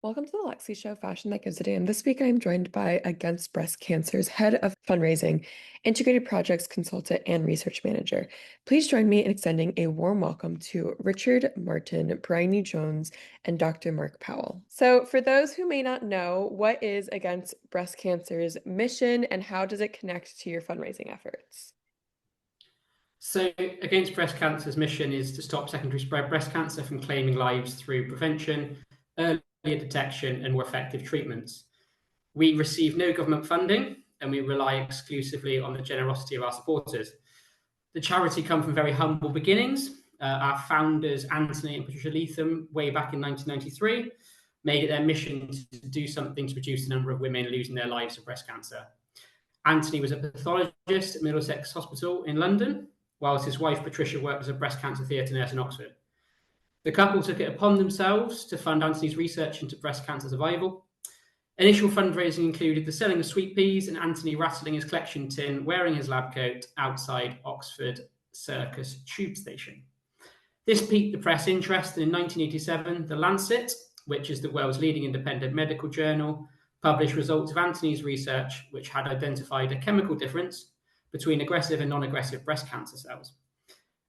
Welcome to the Lexy Show, Fashion That Gives a Damn. This week I'm joined by Against Breast Cancer's Head of Fundraising, Integrated Projects Consultant, and Research Manager. Please join me in extending a warm welcome to Richard Martin, Bryony Jones, and Dr. Mark Powell. So for those who may not know, what is Against Breast Cancer's mission and how does it connect to your fundraising efforts? So, Against Breast Cancer's mission is to stop secondary spread breast cancer from claiming lives through prevention, earlier detection, and more effective treatments. We receive no government funding and we rely exclusively on the generosity of our supporters. The charity come from very humble beginnings. Our founders, Anthony and Patricia Leatham, way back in 1993, made it their mission to do something to reduce the number of women losing their lives to breast cancer. Anthony was a pathologist at Middlesex Hospital in London, whilst his wife Patricia worked as a breast cancer theatre nurse in Oxford. The couple took it upon themselves to fund Anthony's research into breast cancer survival. Initial fundraising included the selling of sweet peas and Anthony rattling his collection tin, wearing his lab coat outside Oxford Circus tube station. This piqued the press interest, and in 1987, The Lancet, which is the world's leading independent medical journal, published results of Anthony's research, which had identified a chemical difference between aggressive and non-aggressive breast cancer cells.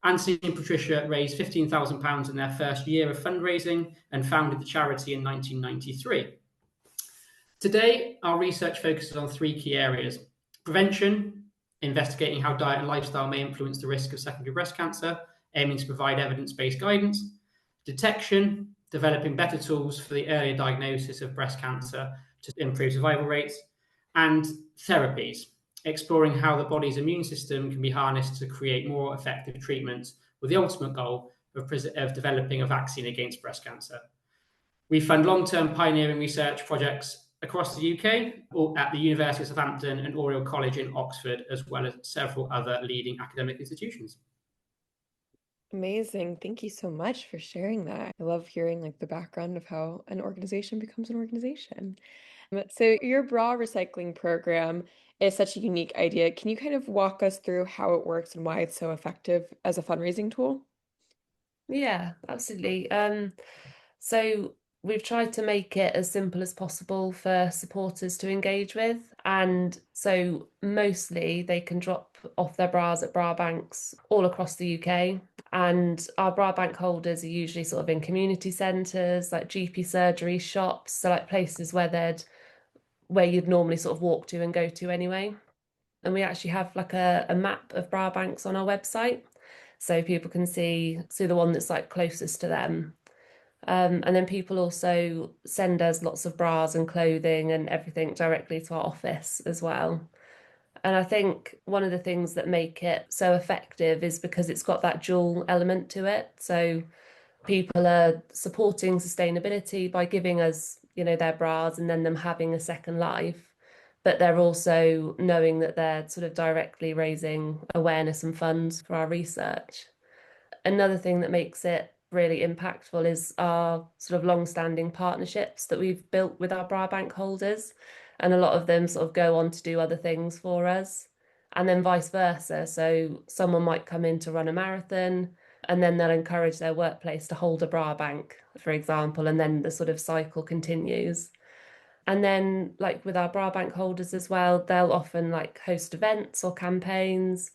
Anthony and Patricia raised £15,000 in their first year of fundraising and founded the charity in 1993. Today, our research focuses on three key areas: prevention, investigating how diet and lifestyle may influence the risk of secondary breast cancer, aiming to provide evidence-based guidance; detection, developing better tools for the earlier diagnosis of breast cancer to improve survival rates; and therapies, exploring how the body's immune system can be harnessed to create more effective treatments with the ultimate goal of developing a vaccine against breast cancer. We fund long-term pioneering research projects across the UK, or at the University of Southampton and Oriel College in Oxford, as well as several other leading academic institutions. Amazing. Thank you so much for sharing that. I love hearing the background of how an organization becomes an organization. So your bra recycling program is such a unique idea. Can you kind of walk us through how it works and why it's so effective as a fundraising tool? Yeah, absolutely. So we've tried to make it as simple as possible for supporters to engage with. And so mostly they can drop off their bras at bra banks all across the UK. And our bra bank holders are usually sort of in community centres, like GP surgery shops, so like places where you'd normally sort of walk to and go to anyway. And we actually have like a map of bra banks on our website, so people can see the one that's like closest to them. And then people also send us lots of bras and clothing and everything directly to our office as well. And I think one of the things that make it so effective is because it's got that dual element to it. So people are supporting sustainability by giving us, their bras and then them having a second life. But they're also knowing that they're sort of directly raising awareness and funds for our research. Another thing that makes it really impactful is our sort of long-standing partnerships that we've built with our bra bank holders. And a lot of them sort of go on to do other things for us. And then vice versa. So someone might come in to run a marathon and then they'll encourage their workplace to hold a bra bank, for example, and then the sort of cycle continues. And then like with our bra bank holders as well, they'll often like host events or campaigns.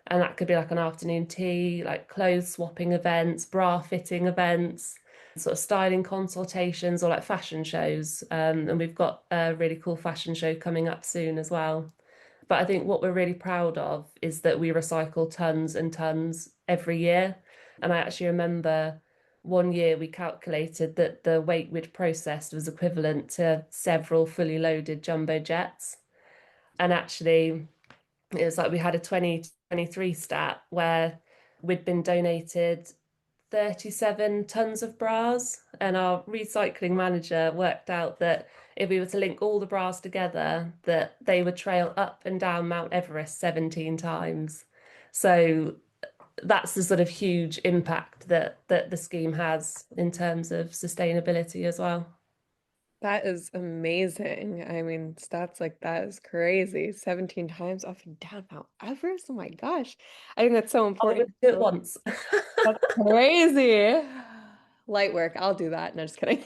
And that could be like an afternoon tea, like clothes swapping events, bra fitting events, sort of styling consultations, or like fashion shows. And we've got a really cool fashion show coming up soon as well. But I think what we're really proud of is that we recycle tons and tons every year. And I actually remember one year we calculated that the weight we'd processed was equivalent to several fully loaded jumbo jets. And actually, it was like we had a 2023 stat where we'd been donated 37 tons of bras, and our recycling manager worked out that if we were to link all the bras together, that they would trail up and down Mount Everest 17 times. So that's the sort of huge impact that the scheme has in terms of sustainability as well. That is amazing. I mean, stats like that is crazy. 17 times up and down Mount Everest. Oh my gosh. I think that's so Oh, we important. do it once. That's crazy. Light work. I'll do that. No, just kidding.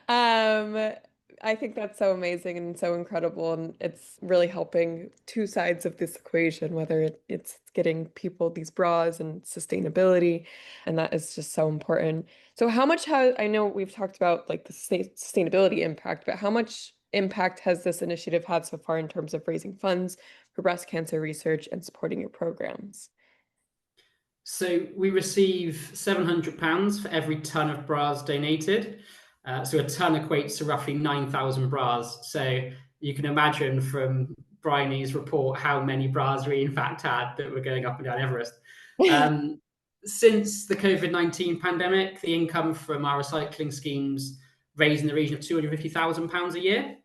Um, I think that's so amazing and so incredible, and it's really helping two sides of this equation, whether it's getting people these bras and sustainability, and that is just so important. So how much has, I know we've talked about like the sustainability impact, but how much impact has this initiative had so far in terms of raising funds for breast cancer research and supporting your programs? So we receive £700 for every ton of bras donated. So a ton equates to roughly 9,000 bras. So you can imagine from Bryony's report how many bras we in fact had that were going up and down Everest. Since the COVID-19 pandemic, the income from our recycling schemes raised in the region of £250,000 a year.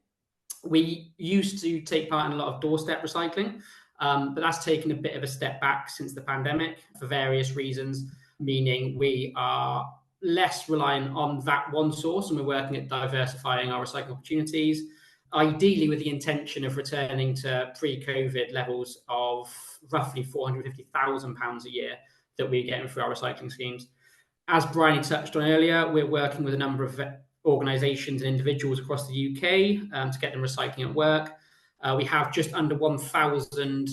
We used to take part in a lot of doorstep recycling, but that's taken a bit of a step back since the pandemic for various reasons, meaning we are less reliant on that one source, and we're working at diversifying our recycling opportunities, ideally with the intention of returning to pre-COVID levels of roughly £450,000 a year that we're getting through our recycling schemes. As Bryony touched on earlier, we're working with a number of organisations and individuals across the UK to get them recycling at work. We have just under 1,000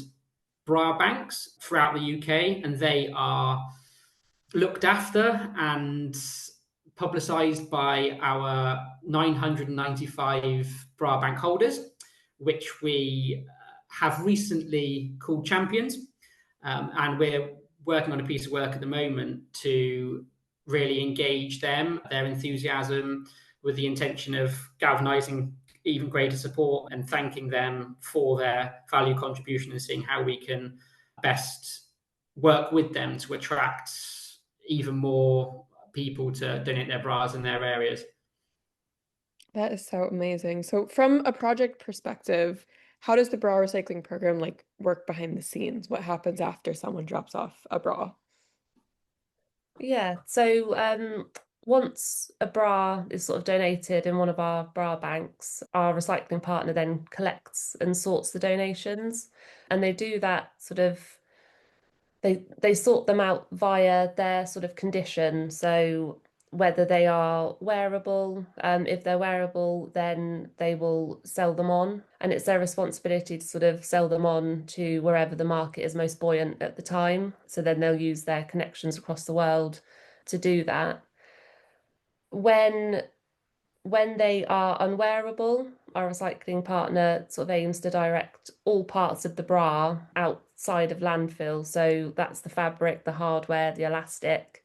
bra banks throughout the UK, and they are looked after and publicised by our 995 bra bank holders, which we have recently called champions. And we're working on a piece of work at the moment to really engage them, their enthusiasm, with the intention of galvanizing even greater support and thanking them for their value contribution and seeing how we can best work with them to attract even more people to donate their bras in their areas. That is so amazing. So from a project perspective, how does the bra recycling program like work behind the scenes? What happens after someone drops off a bra? Yeah, so once a bra is sort of donated in one of our bra banks, our recycling partner then collects and sorts the donations, and they do that sort of they sort them out via their sort of condition. So whether they are wearable, if they're wearable, then they will sell them on, and it's their responsibility to sort of sell them on to wherever the market is most buoyant at the time. So then they'll use their connections across the world to do that. When they are unwearable, our recycling partner sort of aims to direct all parts of the bra outside of landfill. So that's the fabric, the hardware, the elastic.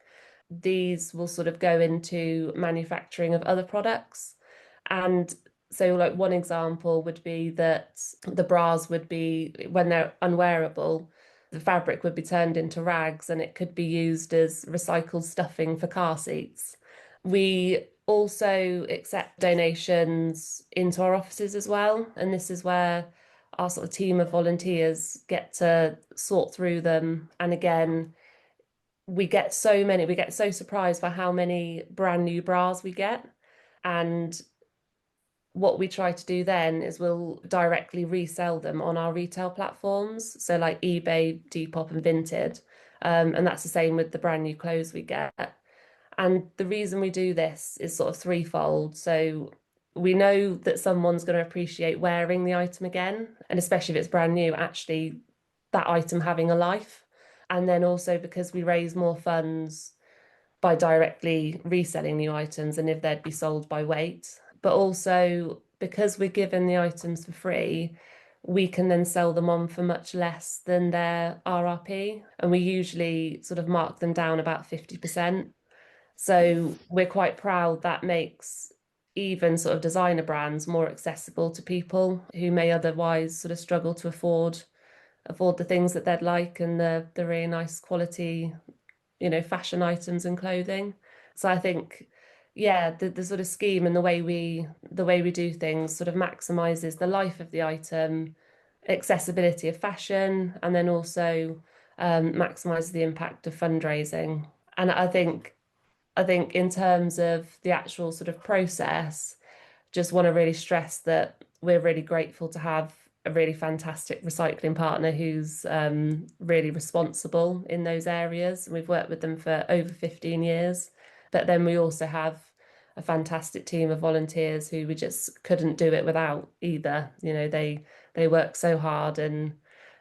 These will sort of go into manufacturing of other products. And so, like, one example would be that the bras would be, when they're unwearable, the fabric would be turned into rags and it could be used as recycled stuffing for car seats. We also accept donations into our offices as well. And this is where our sort of team of volunteers get to sort through them. And again, we get so surprised by how many brand new bras we get. And what we try to do then is we'll directly resell them on our retail platforms. So like eBay, Depop and Vinted. And that's the same with the brand new clothes we get. And the reason we do this is sort of threefold. So we know that someone's going to appreciate wearing the item again, and especially if it's brand new, actually that item having a life. And then also because we raise more funds by directly reselling new items and if they'd be sold by weight. But also because we're given the items for free, we can then sell them on for much less than their RRP. And we usually sort of mark them down about 50%. So we're quite proud that makes even sort of designer brands more accessible to people who may otherwise sort of struggle to afford the things that they'd like and the really nice quality, fashion items and clothing. So I think, yeah, the sort of scheme and the way we do things sort of maximizes the life of the item, accessibility of fashion, and then also maximizes the impact of fundraising. And I think in terms of the actual sort of process, just want to really stress that we're really grateful to have a really fantastic recycling partner who's really responsible in those areas. We've worked with them for over 15 years. But then we also have a fantastic team of volunteers who we just couldn't do it without either. They work so hard, and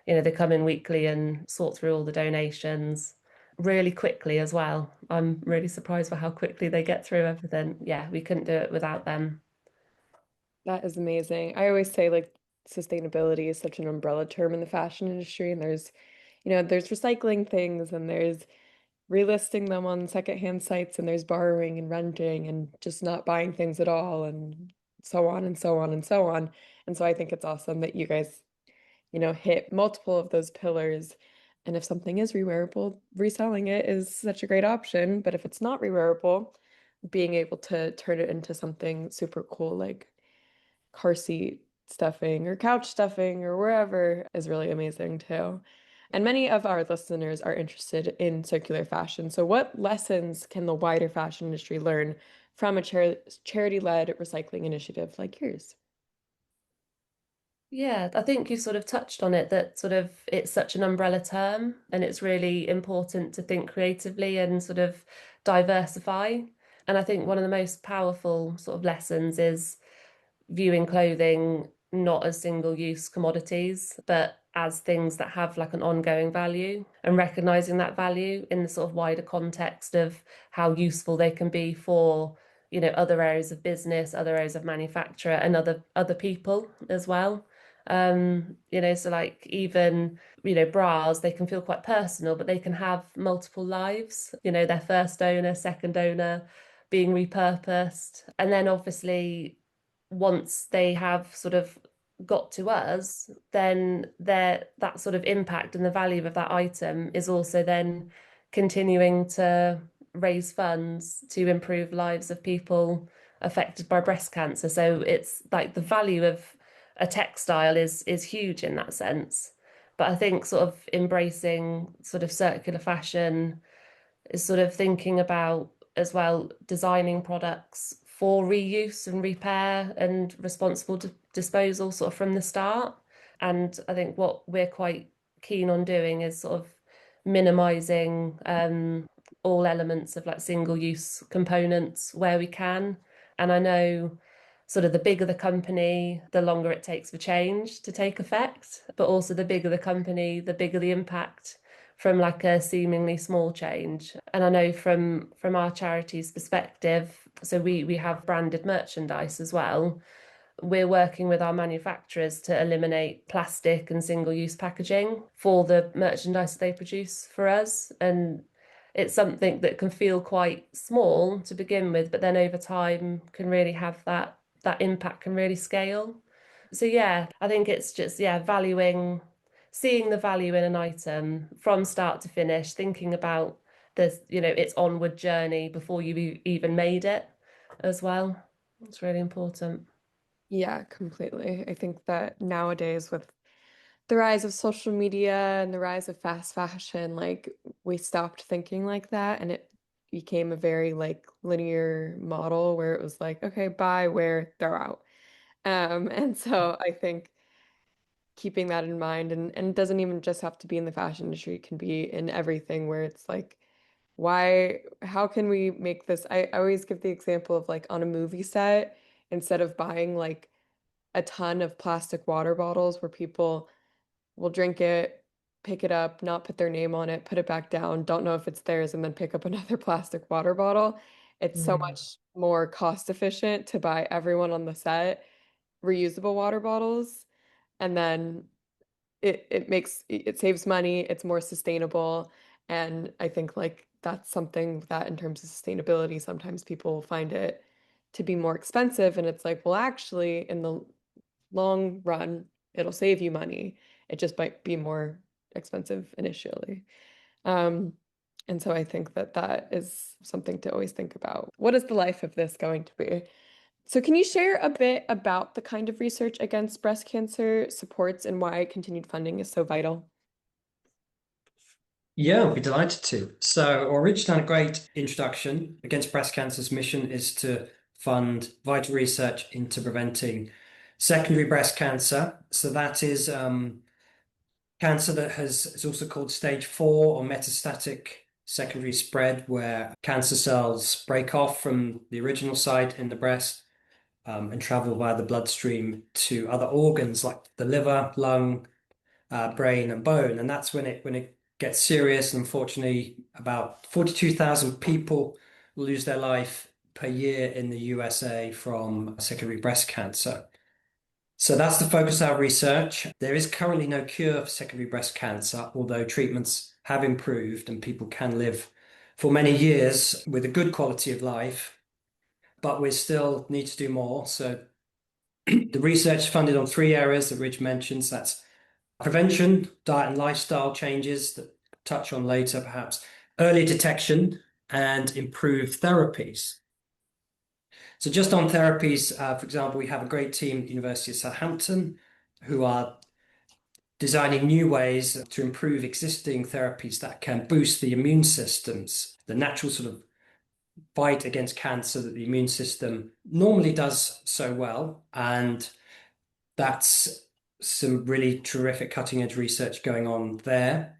they come in weekly and sort through all the donations really quickly as well. I'm really surprised by how quickly they get through everything. Yeah, we couldn't do it without them. That is amazing. I always say like sustainability is such an umbrella term in the fashion industry, and there's recycling things and there's relisting them on secondhand sites and there's borrowing and renting and just not buying things at all and so on and so on and so on. And so I think it's awesome that you guys, hit multiple of those pillars. And if something is rewearable, reselling it is such a great option. But if it's not rewearable, being able to turn it into something super cool like car seat stuffing or couch stuffing or wherever is really amazing too. And many of our listeners are interested in circular fashion. So, what lessons can the wider fashion industry learn from a charity-led recycling initiative like yours? Yeah, I think you sort of touched on it, that sort of it's such an umbrella term, and it's really important to think creatively and sort of diversify. And I think one of the most powerful sort of lessons is viewing clothing not as single-use commodities, but as things that have like an ongoing value, and recognizing that value in the sort of wider context of how useful they can be for, other areas of business, other areas of manufacture, and other people as well. So like even, bras, they can feel quite personal, but they can have multiple lives, their first owner, second owner being repurposed. And then obviously once they have sort of got to us, then that sort of impact and the value of that item is also then continuing to raise funds to improve lives of people affected by breast cancer. So it's like the value of a textile is huge in that sense. But I think sort of embracing sort of circular fashion is sort of thinking about as well designing products for reuse and repair and responsible disposal sort of from the start. And I think what we're quite keen on doing is sort of minimizing all elements of like single use components where we can. And I know sort of the bigger the company, the longer it takes for change to take effect, but also the bigger the company, the bigger the impact from like a seemingly small change. And I know from our charity's perspective, so we have branded merchandise as well. We're working with our manufacturers to eliminate plastic and single-use packaging for the merchandise they produce for us. And it's something that can feel quite small to begin with, but then over time can really have that impact, can really scale. So yeah, I think it's just, yeah, seeing the value in an item from start to finish, thinking about its onward journey before you even made it as well. It's really important. Yeah, completely. I think that nowadays, with the rise of social media and the rise of fast fashion, like we stopped thinking like that, and it became a very like linear model where it was like, okay, buy, wear, throw out. And so I think keeping that in mind, and it doesn't even just have to be in the fashion industry, it can be in everything where it's like, how can we make this? I always give the example of like on a movie set, instead of buying like a ton of plastic water bottles where people will drink it, pick it up, not put their name on it, put it back down, don't know if it's theirs, and then pick up another plastic water bottle. It's so Mm. much more cost efficient to buy everyone on the set reusable water bottles, and then it saves money, it's more sustainable. And I think like that's something that in terms of sustainability, sometimes people find it to be more expensive, and it's like, well, actually, in the long run, it'll save you money. It just might be more expensive initially. Um, and so I think that that is something to always think about. What is the life of this going to be? So can you share a bit about the kind of research against breast cancer supports and why continued funding is so vital? Yeah, I'd be delighted to. So, our original great introduction against breast cancer's mission is to fund vital research into preventing secondary breast cancer. So that is cancer that is also called stage 4 or metastatic secondary spread, where cancer cells break off from the original site in the breast and travel via the bloodstream to other organs like the liver, lung, brain, and bone. And that's when it gets serious. And unfortunately, about 42,000 people lose their life per year in the USA from secondary breast cancer. So that's the focus of our research. There is currently no cure for secondary breast cancer, although treatments have improved and people can live for many years with a good quality of life. But we still need to do more. So the research is funded on 3 areas that Rich mentions. That's prevention, diet and lifestyle changes that touch on later, perhaps early detection, and improved therapies. So just on therapies, for example, we have a great team at the University of Southampton who are designing new ways to improve existing therapies that can boost the immune systems, the natural sort of fight against cancer that the immune system normally does so well. And that's some really terrific cutting edge research going on there.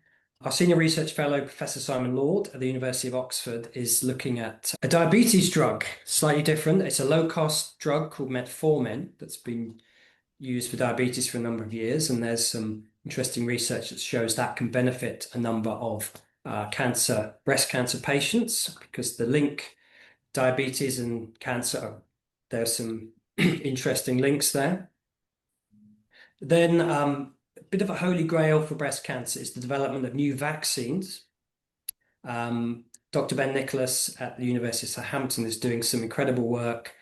Our senior research fellow, Professor Simon Lord at the University of Oxford, is looking at a diabetes drug, slightly different. It's a low-cost drug called metformin that's been used for diabetes for a number of years. And there's some interesting research that shows that can benefit a number of breast cancer patients, because the link diabetes and cancer, there's some interesting links there. Then a bit of a holy grail for breast cancer is the development of new vaccines. Dr. Ben Nicholas at the University of Southampton is doing some incredible work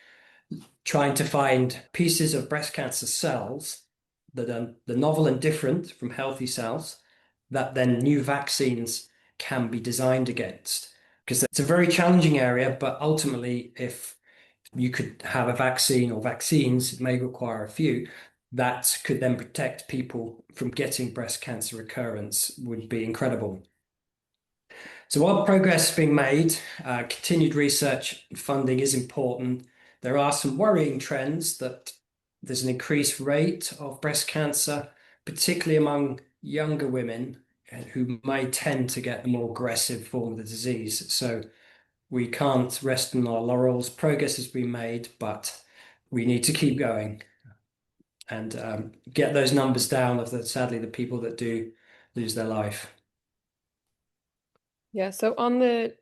trying to find pieces of breast cancer cells that are novel and different from healthy cells that then new vaccines can be designed against. Because it's a very challenging area, but ultimately, if you could have a vaccine or vaccines, it may require a few, that could then protect people from getting breast cancer recurrence would be incredible. So while progress is being made, continued research and funding is important. There are some worrying trends that there's an increased rate of breast cancer, particularly among younger women who may tend to get a more aggressive form of the disease. So we can't rest on our laurels. Progress has been made, but we need to keep going and get those numbers down of sadly the people that do lose their life. Yeah, so on the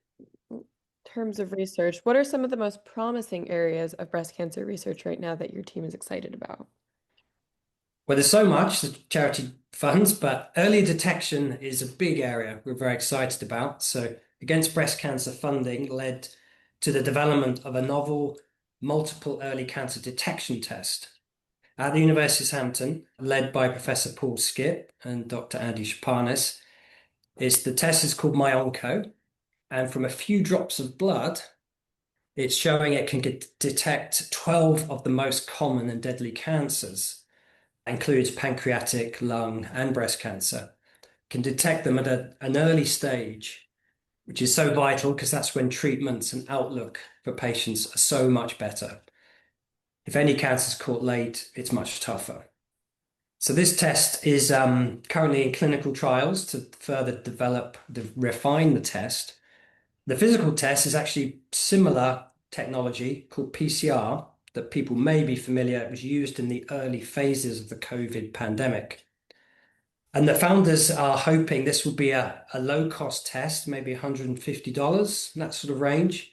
terms of research, what are some of the most promising areas of breast cancer research right now that your team is excited about? Well, there's so much the charity funds, but early detection is a big area we're very excited about. So Against Breast Cancer funding led to the development of a novel multiple early cancer detection test at the University of Southampton, led by Professor Paul Skip and Dr. Andy Shapanis. The test is called MyOnco, and from a few drops of blood, it's showing it can detect 12 of the most common and deadly cancers, includes pancreatic, lung, and breast cancer. Can detect them at an early stage, which is so vital because that's when treatments and outlook for patients are so much better. If any cancer is caught late, it's much tougher. So this test is currently in clinical trials to further refine the test. The physical test is actually similar technology called PCR that people may be familiar. It was used in the early phases of the COVID pandemic. And the founders are hoping this will be a low-cost test, maybe $150, that sort of range,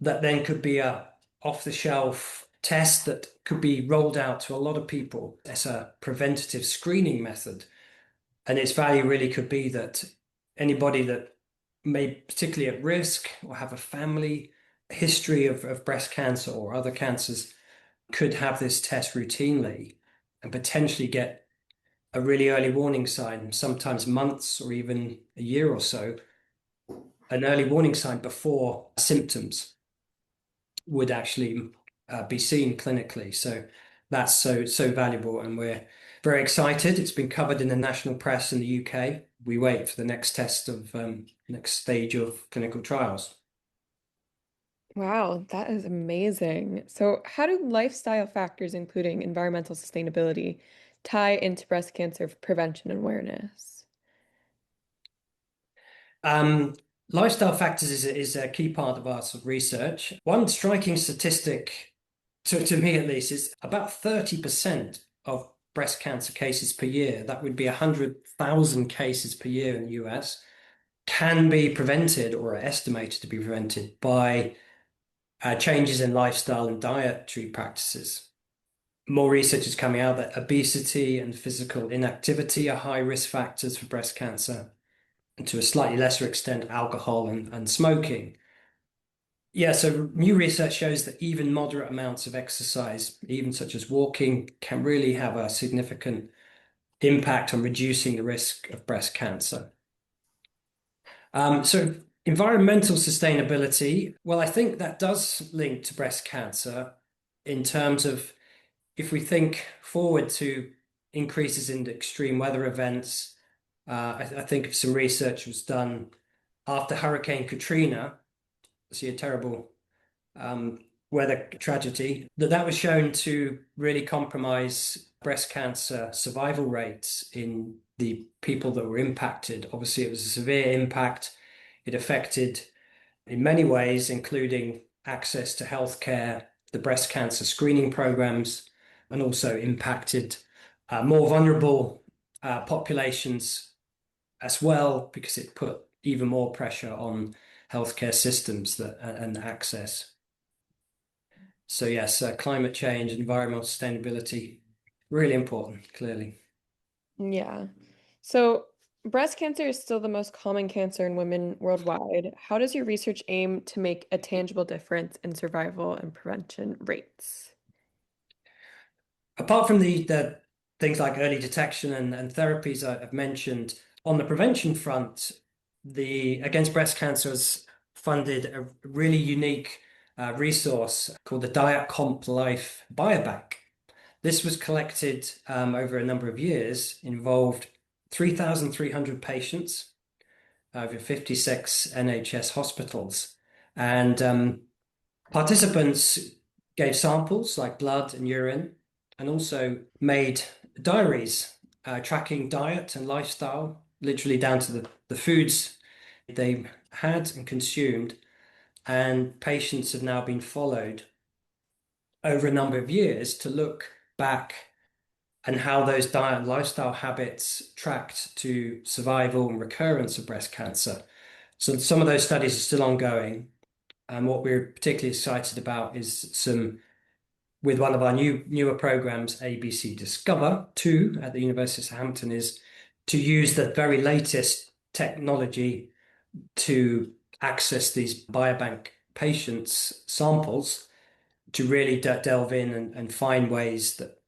that then could be a off-the-shelf test that could be rolled out to a lot of people as a preventative screening method. And its value really could be that anybody that may particularly at risk or have a family history of breast cancer or other cancers could have this test routinely and potentially get a really early warning sign, sometimes months or even a year or so, an early warning sign before symptoms would actually be seen clinically. So that's so valuable, and we're very excited. It's been covered in the national press in the UK. We wait for the next next stage of clinical trials. Wow, that is amazing. So, how do lifestyle factors, including environmental sustainability, tie into breast cancer prevention and awareness? Lifestyle factors is a key part of our sort of research. One striking statistic, to me at least, is about 30% of breast cancer cases per year, that would be 100,000 cases per year in the US, can be prevented or are estimated to be prevented by changes in lifestyle and dietary practices. More research is coming out that obesity and physical inactivity are high risk factors for breast cancer, and to a slightly lesser extent, alcohol and smoking. Yeah, so new research shows that even moderate amounts of exercise, even such as walking, can really have a significant impact on reducing the risk of breast cancer. So environmental sustainability, well, I think that does link to breast cancer in terms of if we think forward to increases in extreme weather events. I think some research was done after Hurricane Katrina, see a terrible weather tragedy, that was shown to really compromise breast cancer survival rates in the people that were impacted. Obviously, it was a severe impact. It affected in many ways, including access to healthcare, the breast cancer screening programs, and also impacted more vulnerable populations as well, because it put even more pressure on healthcare systems and access. So yes, climate change, environmental sustainability, really important, clearly. Yeah. So breast cancer is still the most common cancer in women worldwide. How does your research aim to make a tangible difference in survival and prevention rates? Apart from the things like early detection and therapies I've mentioned, on the prevention front, the Against Breast Cancer has funded a really unique resource called the Diet Comp Life Biobank. This was collected over a number of years, involved 3,300 patients over 56 NHS hospitals. And participants gave samples like blood and urine, and also made diaries tracking diet and lifestyle, literally down to the foods they had and consumed. And patients have now been followed over a number of years to look back and how those diet and lifestyle habits tracked to survival and recurrence of breast cancer. So some of those studies are still ongoing. And what we're particularly excited about is with one of our newer programs, ABC Discover 2 at the University of Southampton, is to use the very latest technology to access these biobank patients' samples to really delve in and find ways that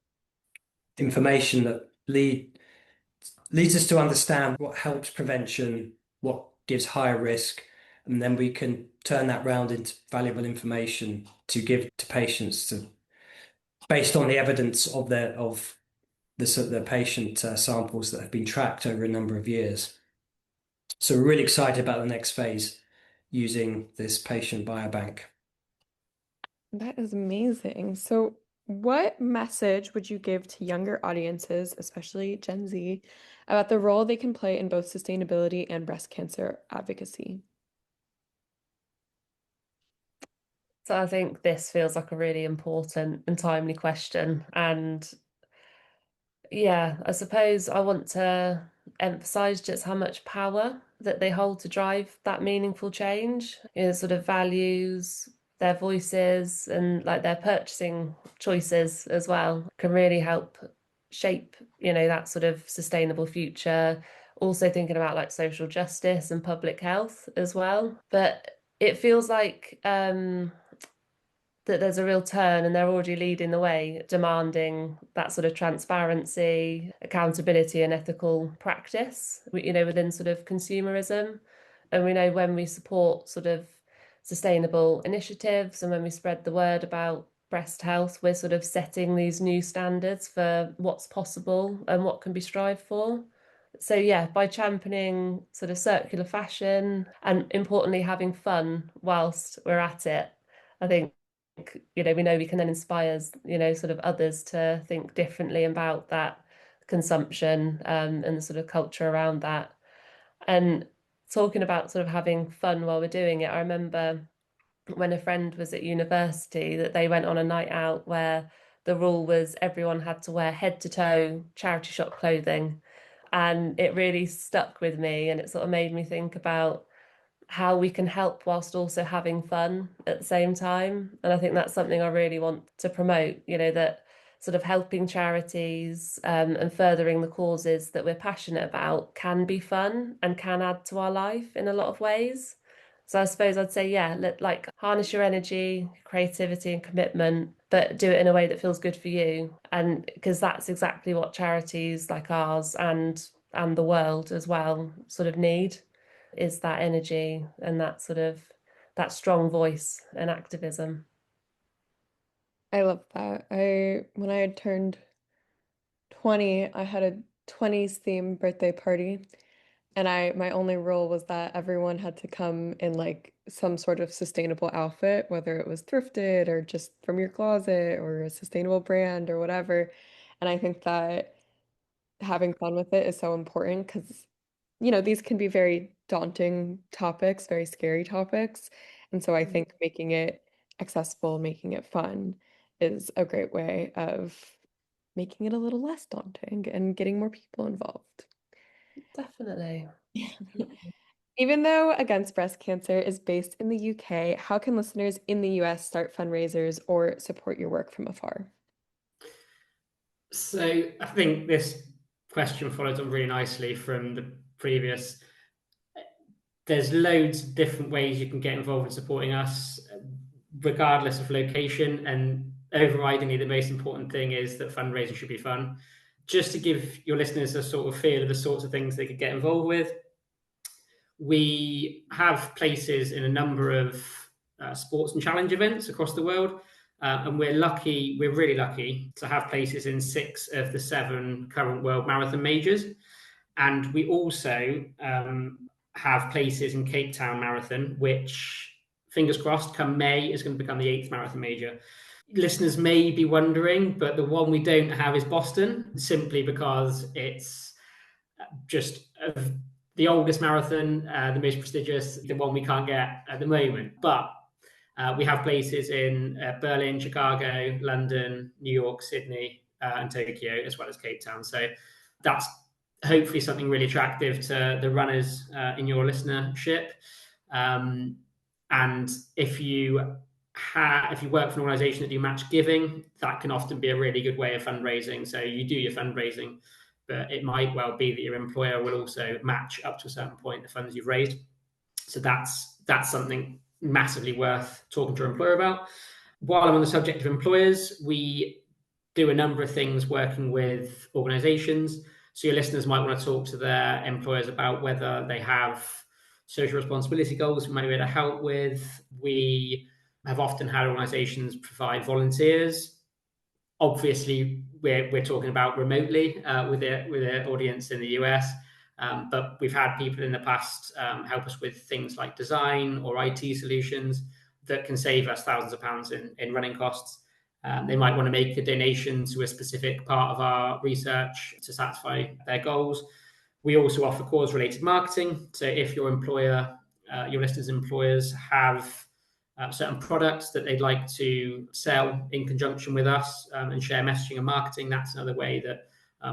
information that leads us to understand what helps prevention, what gives higher risk, and then we can turn that round into valuable information to give to patients based on the evidence of the patient samples that have been tracked over a number of years. So we're really excited about the next phase using this patient biobank. That is amazing. So, what message would you give to younger audiences, especially Gen Z, about the role they can play in both sustainability and breast cancer advocacy? So I think this feels like a really important and timely question. And yeah, I suppose I want to emphasize just how much power that they hold to drive that meaningful change, sort of values, their voices, and like their purchasing choices as well can really help shape, that sort of sustainable future. Also thinking about like social justice and public health as well. But it feels like that there's a real turn, and they're already leading the way, demanding that sort of transparency, accountability, and ethical practice, within sort of consumerism. And we know when we support sort of sustainable initiatives and when we spread the word about breast health, we're sort of setting these new standards for what's possible and what can be strived for. So yeah, by championing sort of circular fashion and importantly having fun whilst we're at it, I think we know we can then inspire sort of others to think differently about that consumption and the sort of culture around that. And talking about sort of having fun while we're doing it, I remember when a friend was at university that they went on a night out where the rule was everyone had to wear head to toe charity shop clothing. And it really stuck with me, and it sort of made me think about how we can help whilst also having fun at the same time. And I think that's something I really want to promote, that sort of helping charities and furthering the causes that we're passionate about can be fun and can add to our life in a lot of ways. So I suppose I'd say, yeah, like harness your energy, creativity and commitment, but do it in a way that feels good for you. And because that's exactly what charities like ours and the world as well sort of need, is that energy and that sort of that strong voice and activism. I love that. When I had turned 20, I had a 20s themed birthday party. And my only rule was that everyone had to come in like some sort of sustainable outfit, whether it was thrifted or just from your closet or a sustainable brand or whatever. And I think that having fun with it is so important because, these can be very daunting topics, very scary topics. And so I think making it accessible, making it fun is a great way of making it a little less daunting and getting more people involved. Definitely. Even though Against Breast Cancer is based in the UK, how can listeners in the US start fundraisers or support your work from afar? So I think this question follows on really nicely from the previous. There's loads of different ways you can get involved in supporting us, regardless of location. And overridingly, the most important thing is that fundraising should be fun. Just to give your listeners a sort of feel of the sorts of things they could get involved with, we have places in a number of sports and challenge events across the world. And we're really lucky to have places in 6 of the 7 current world marathon majors. And we also have places in Cape Town Marathon, which, fingers crossed, come May is going to become the 8th marathon major. Listeners may be wondering, but the one we don't have is Boston, simply because it's just the oldest marathon, the most prestigious, the one we can't get at the moment. But we have places in Berlin, Chicago, London, New York, Sydney, and Tokyo, as well as Cape Town. So that's hopefully something really attractive to the runners in your listenership. And if you work for an organization that do match giving, that can often be a really good way of fundraising. So you do your fundraising, but it might well be that your employer will also match up to a certain point the funds you've raised. So that's something massively worth talking to your employer about. While I'm on the subject of employers, we do a number of things working with organizations. So your listeners might want to talk to their employers about whether they have social responsibility goals we might be able to help with. We have often had organizations provide volunteers. Obviously, we're talking about remotely with their audience in the US. But we've had people in the past help us with things like design or IT solutions that can save us thousands of pounds in running costs. They might want to make a donation to a specific part of our research to satisfy their goals. We also offer cause-related marketing. So if your employer, your listeners' employers have certain products that they'd like to sell in conjunction with us and share messaging and marketing, that's another way that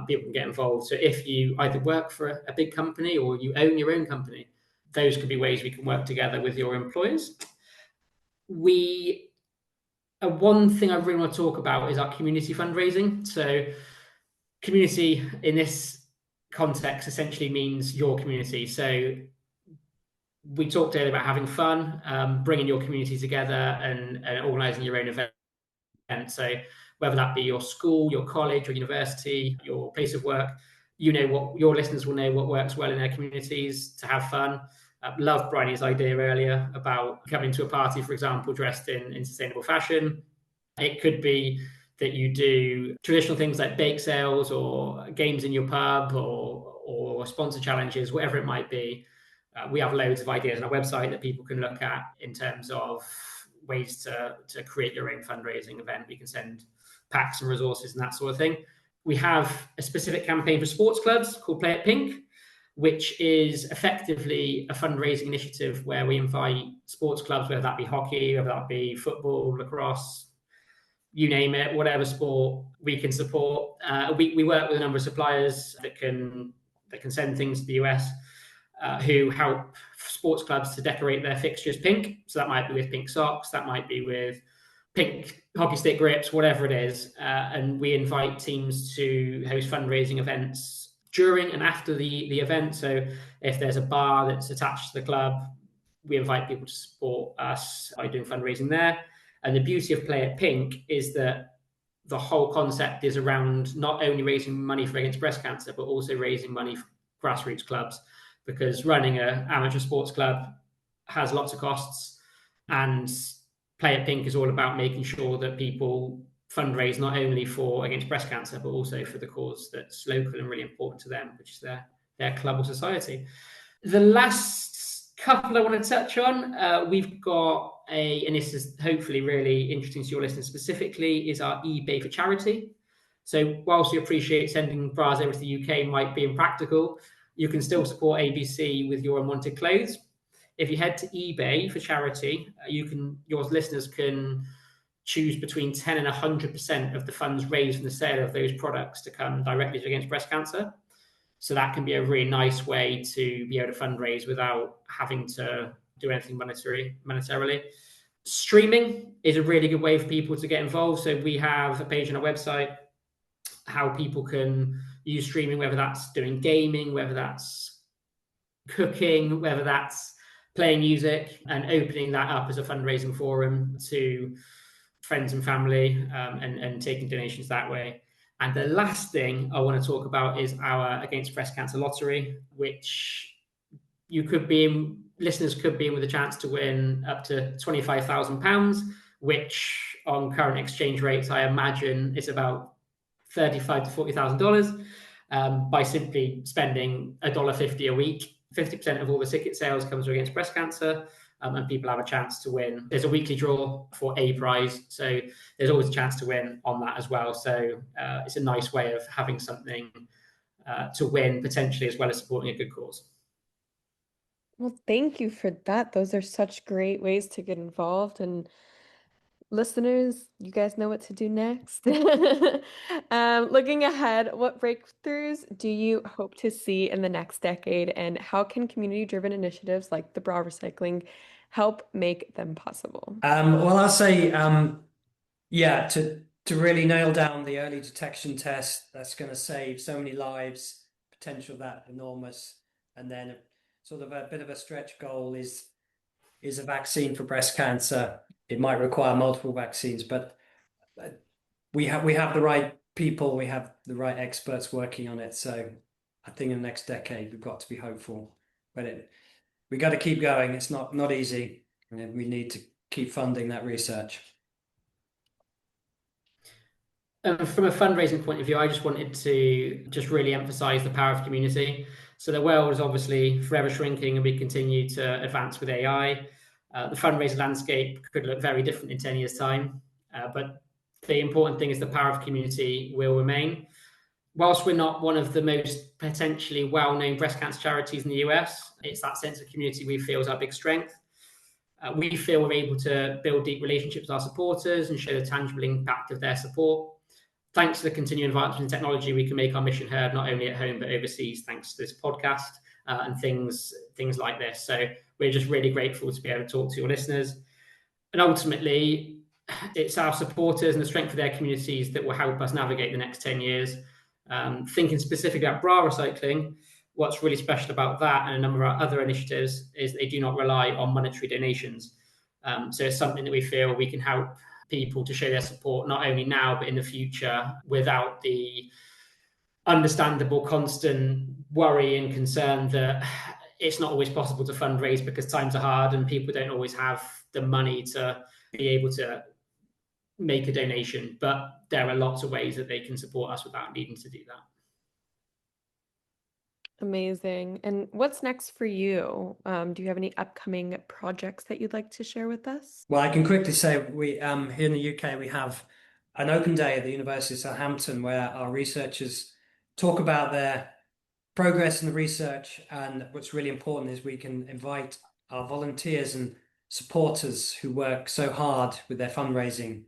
people can get involved. So if you either work for a big company or you own your own company, those could be ways we can work together with your employers. One thing I really want to talk about is our community fundraising. So community in this context essentially means your community. So we talked earlier about having fun, bringing your community together and organizing your own event. So whether that be your school, your college, or university, your place of work, what your listeners will know what works well in their communities to have fun. Loved Bryony's idea earlier about coming to a party, for example, dressed in sustainable fashion. It could be that you do traditional things like bake sales or games in your pub or sponsor challenges, whatever it might be. We have loads of ideas on our website that people can look at in terms of ways to create your own fundraising event. We can send packs and resources and that sort of thing. We have a specific campaign for sports clubs called Play It Pink. which is effectively a fundraising initiative where we invite sports clubs, whether that be hockey, whether that be football, lacrosse, you name it, whatever sport we can support. We work with a number of suppliers that can send things to the US, who help sports clubs to decorate their fixtures pink. So that might be with pink socks, that might be with pink hockey stick grips, whatever it is. And we invite teams to host fundraising events during and after the event. So if there's a bar that's attached to the club, we invite people to support us by doing fundraising there. And the beauty of Play It Pink is that the whole concept is around not only raising money for against breast cancer, but also raising money for grassroots clubs, because running an amateur sports club has lots of costs, and Play It Pink is all about making sure that people fundraise not only for against breast cancer, but also for the cause that's local and really important to them, which is their club or society. The last couple I want to touch on, we've got and this is hopefully really interesting to your listeners specifically, is our eBay for charity. So whilst we appreciate sending bras over to the UK might be impractical, you can still support ABC with your unwanted clothes. If you head to eBay for charity, your listeners can choose between 10 and 100% of the funds raised from the sale of those products to come directly to against breast cancer. So that can be a really nice way to be able to fundraise without having to do anything monetarily. Streaming is a really good way for people to get involved. So we have a page on our website how people can use streaming, whether that's doing gaming, whether that's cooking, whether that's playing music, and opening that up as a fundraising forum to friends and family, and taking donations that way. And the last thing I want to talk about is our Against Breast Cancer lottery, which listeners could be in with a chance to win up to £25,000, which on current exchange rates, I imagine is about $35,000 to $40,000, by simply spending $1.50 a week. 50% of all the ticket sales comes from against breast cancer, and people have a chance to win. There's a weekly draw for a prize, so there's always a chance to win on that as well. So it's a nice way of having something to win potentially, as well as supporting a good cause. Well, thank you for that. Those are such great ways to get involved. And listeners, you guys know what to do next. Looking ahead, what breakthroughs do you hope to see in the next decade, and how can community-driven initiatives like the bra recycling help make them possible? Well, I'll say, to really nail down the early detection test, that's going to save so many lives, potential that enormous. And then sort of a bit of a stretch goal is a vaccine for breast cancer. It might require multiple vaccines, but we have the right people, we have the right experts working on it. So I think in the next decade we've got to be hopeful, but we got to keep going. It's not easy, and we need to keep funding that research. From a fundraising point of view, I just wanted to really emphasize the power of community. So the world is obviously forever shrinking, and we continue to advance with AI. The fundraising landscape could look very different in 10 years' time, but the important thing is the power of community will remain. Whilst we're not one of the most potentially well-known breast cancer charities in the US, it's that sense of community we feel is our big strength. We feel we're able to build deep relationships with our supporters and show the tangible impact of their support. Thanks to the continuing advancements in technology, we can make our mission heard not only at home but overseas, thanks to this podcast and things like this. So we're just really grateful to be able to talk to your listeners. And ultimately, it's our supporters and the strength of their communities that will help us navigate the next 10 years. Thinking specifically about bra recycling, what's really special about that and a number of our other initiatives is they do not rely on monetary donations. So it's something that we feel we can help people to show their support not only now but in the future, without the understandable constant worry and concern that it's not always possible to fundraise because times are hard and people don't always have the money to be able to make a donation. But there are lots of ways that they can support us without needing to do that. Amazing. And what's next for you? Do you have any upcoming projects that you'd like to share with us? Well, I can quickly say we here in the UK we have an open day at the University of Southampton where our researchers talk about their progress in the research. And what's really important is we can invite our volunteers and supporters who work so hard with their fundraising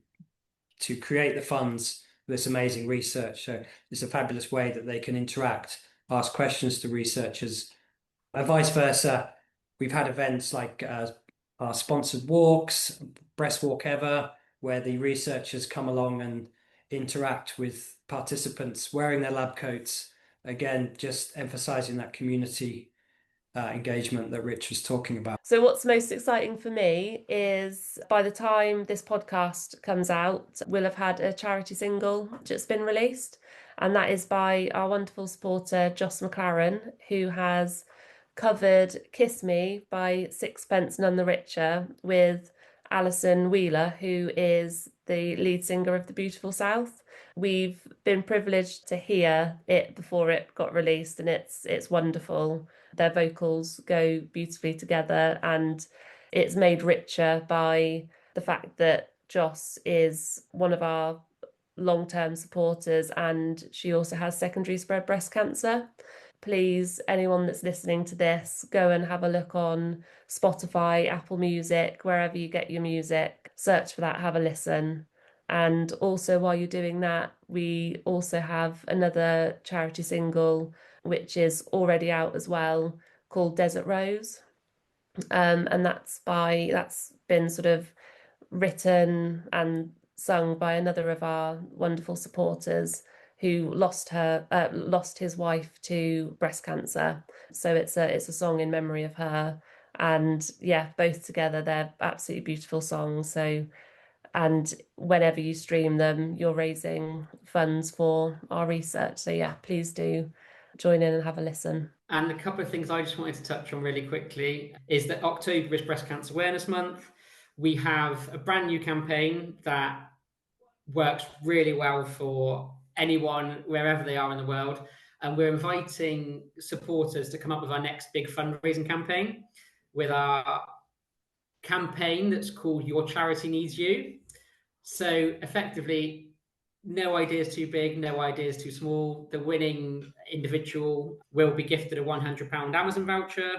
to create the funds for this amazing research. So it's a fabulous way that they can interact, ask questions to researchers, and vice versa. We've had events like our sponsored walks, Breast Walk Ever, where the researchers come along and interact with participants wearing their lab coats. Again, just emphasizing that community engagement that Rich was talking about. So what's most exciting for me is by the time this podcast comes out, we'll have had a charity single just been released, and that is by our wonderful supporter Joss McLaren, who has covered Kiss Me by Sixpence None the Richer with Alison Wheeler, who is the lead singer of The Beautiful South. We've been privileged to hear it before it got released, and it's wonderful. Their vocals go beautifully together, and it's made richer by the fact that Joss is one of our long-term supporters, and she also has secondary spread breast cancer. Please, anyone that's listening to this, go and have a look on Spotify, Apple Music, wherever you get your music. Search for that, have a listen. And also, while you're doing that, we also have another charity single, which is already out as well, called Desert Rose. And that's been sort of written and sung by another of our wonderful supporters who lost his wife to breast cancer. So it's a song in memory of her. And yeah, both together, they're absolutely beautiful songs. So, and whenever you stream them, you're raising funds for our research. So yeah, please do join in and have a listen. And a couple of things I just wanted to touch on really quickly is that October is Breast Cancer Awareness Month. We have a brand new campaign that works really well for anyone, wherever they are in the world. And we're inviting supporters to come up with our next big fundraising campaign with our campaign that's called Your Charity Needs You. So effectively, no idea is too big, no idea is too small. The winning individual will be gifted a £100 Amazon voucher.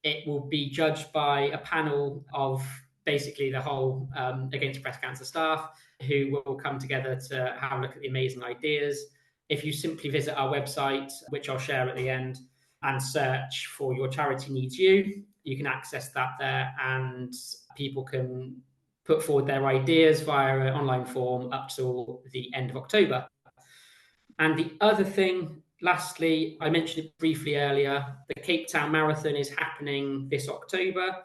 It will be judged by a panel of basically the whole Against Breast Cancer staff, who will come together to have a look at the amazing ideas. If you simply visit our website, which I'll share at the end, and search for Your Charity Needs You, you can access that there, and people can put forward their ideas via an online form up till the end of October. And the other thing, lastly, I mentioned it briefly earlier, the Cape Town Marathon is happening this October.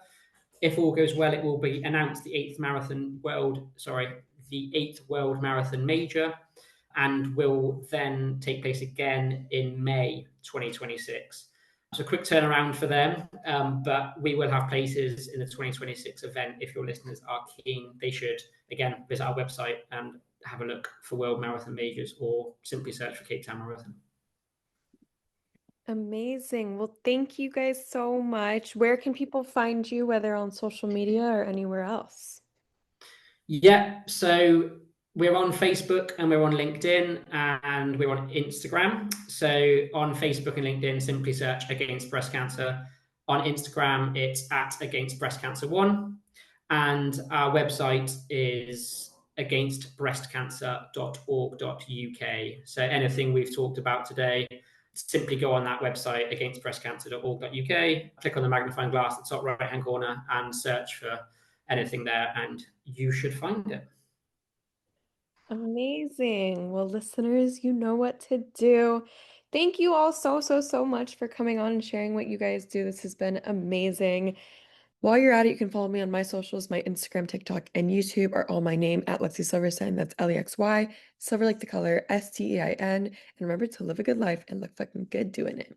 If all goes well, it will be announced the 8th World Marathon Major, and will then take place again in May 2026. So a quick turnaround for them, but we will have places in the 2026 event. If your listeners are keen, they should, again, visit our website and have a look for World Marathon Majors, or simply search for Cape Town Marathon. Amazing. Well, thank you guys so much. Where can people find you, whether on social media or anywhere else? Yeah, so we're on Facebook and we're on LinkedIn and we're on Instagram. So on Facebook and LinkedIn, simply search Against Breast Cancer. On Instagram, it's at Against Breast Cancer 1. And our website is againstbreastcancer.org.uk. So anything we've talked about today, simply go on that website, againstbreastcancer.org.uk, click on the magnifying glass at the top right-hand corner and search for anything there, and you should find it. Amazing. Well, listeners, you know what to do. Thank you all so much for coming on and sharing what you guys do. This has been amazing. While you're at it, you can follow me on my socials. My Instagram, TikTok, and YouTube are all my name at Lexy Silverstein. That's Lexy, silver like the color, Stein. And remember to live a good life and look fucking good doing it.